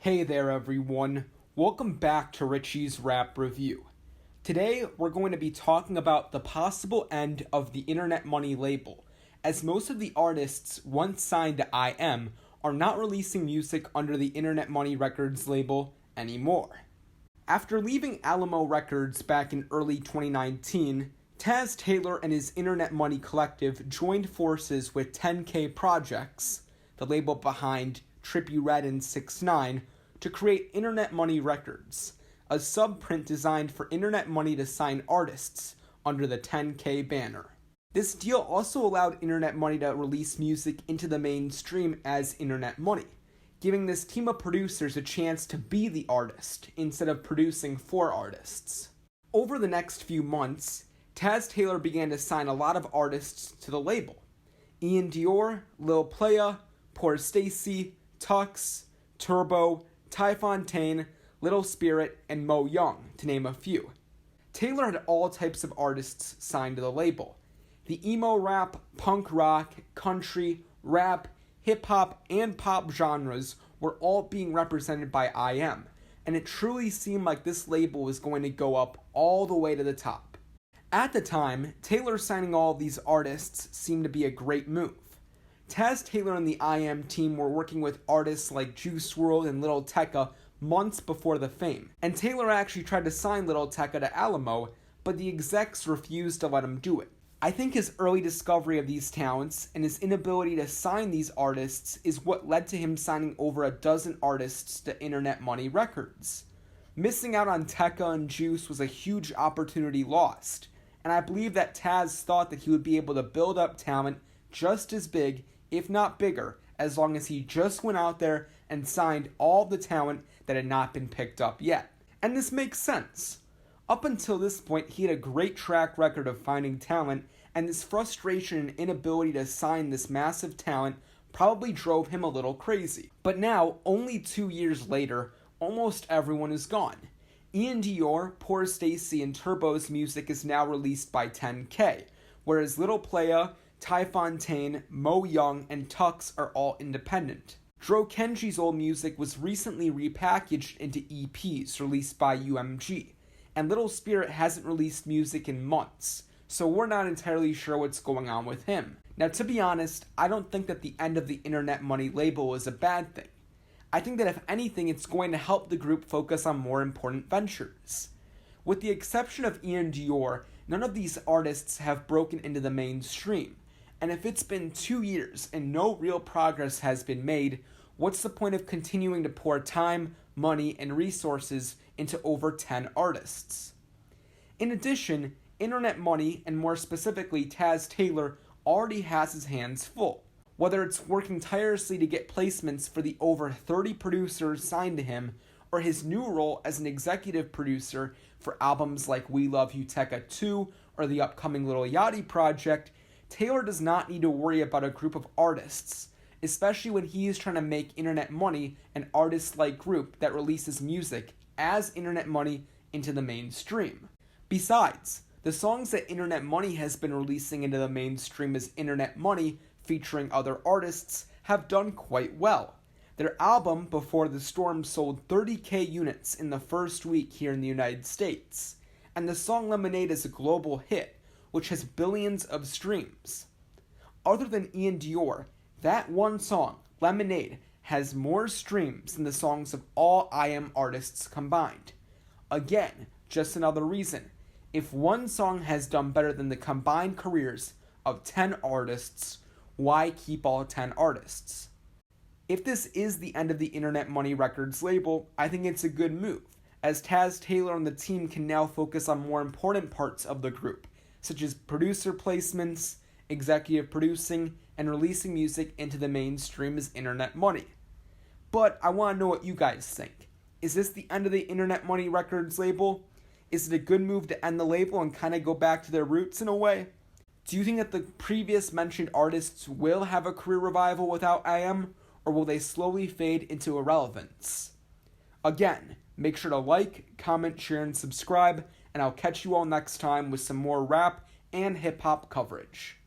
Hey there everyone, welcome back to Richie's Rap Review. Today we're going to be talking about the possible end of the Internet Money label, as most of the artists once signed to IM are not releasing music under the Internet Money Records label anymore. After leaving Alamo Records back in early 2019, Taz Taylor and his Internet Money collective joined forces with 10K Projects, the label behind Trippie Redd and 6ix9ine, to create Internet Money Records, a subprint designed for Internet Money to sign artists under the 10K banner. This deal also allowed Internet Money to release music into the mainstream as Internet Money, giving this team of producers a chance to be the artist instead of producing for artists. Over the next few months, Taz Taylor began to sign a lot of artists to the label. Ian Dior, Lil Playa, Poor Stacy, Tux, Turbo, Ty Fontaine, Little Spirit, and Mo Young, to name a few. Taylor had all types of artists signed to the label. The emo rap, punk rock, country, rap, hip-hop, and pop genres were all being represented by IM, and it truly seemed like this label was going to go up all the way to the top. At the time, Taylor signing all of these artists seemed to be a great move. Taz Taylor and the IM team were working with artists like Juice WRLD and Lil Tecca months before the fame, and Taylor actually tried to sign Lil Tecca to Alamo, but the execs refused to let him do it. I think his early discovery of these talents and his inability to sign these artists is what led to him signing over a dozen artists to Internet Money Records. Missing out on Tecca and Juice was a huge opportunity lost, and I believe that Taz thought that he would be able to build up talent just as big, if not bigger, as long as he just went out there and signed all the talent that had not been picked up yet. And this makes sense. Up until this point, he had a great track record of finding talent, and this frustration and inability to sign this massive talent probably drove him a little crazy. But now, only 2 years later, almost everyone is gone. Ian Dior, Poor Stacy, and Turbo's music is now released by 10K, whereas Lil Playa, Ty Fontaine, Mo Young, and Tux are all independent. Dro Kenji's old music was recently repackaged into EPs released by UMG, and Little Spirit hasn't released music in months, so we're not entirely sure what's going on with him. Now, to be honest, I don't think that the end of the Internet Money label is a bad thing. I think that if anything, it's going to help the group focus on more important ventures. With the exception of Ian Dior, none of these artists have broken into the mainstream. And if it's been 2 years and no real progress has been made, what's the point of continuing to pour time, money, and resources into over 10 artists? In addition, Internet Money, and more specifically Taz Taylor, already has his hands full. Whether it's working tirelessly to get placements for the over 30 producers signed to him, or his new role as an executive producer for albums like We Love You Tecca 2 or the upcoming Lil Yachty project, Taylor does not need to worry about a group of artists, especially when he is trying to make Internet Money an artist-like group that releases music as Internet Money into the mainstream. Besides, the songs that Internet Money has been releasing into the mainstream as Internet Money featuring other artists have done quite well. Their album, Before the Storm, sold 30K units in the first week here in the United States, and the song Lemonade is a global hit, which has billions of streams. Other than Ian Dior, that one song, Lemonade, has more streams than the songs of all IM artists combined. Again, just another reason. If one song has done better than the combined careers of 10 artists, why keep all 10 artists? If this is the end of the Internet Money Records label, I think it's a good move, as Taz Taylor and the team can now focus on more important parts of the group, such as producer placements, executive producing, and releasing music into the mainstream as Internet Money. But I want to know what you guys think. Is this the end of the Internet Money Records label? Is it a good move to end the label and kind of go back to their roots in a way? Do you think that the previous mentioned artists will have a career revival without IM, or will they slowly fade into irrelevance? Again, make sure to like, comment, share, and subscribe, and I'll catch you all next time with some more rap and hip-hop coverage.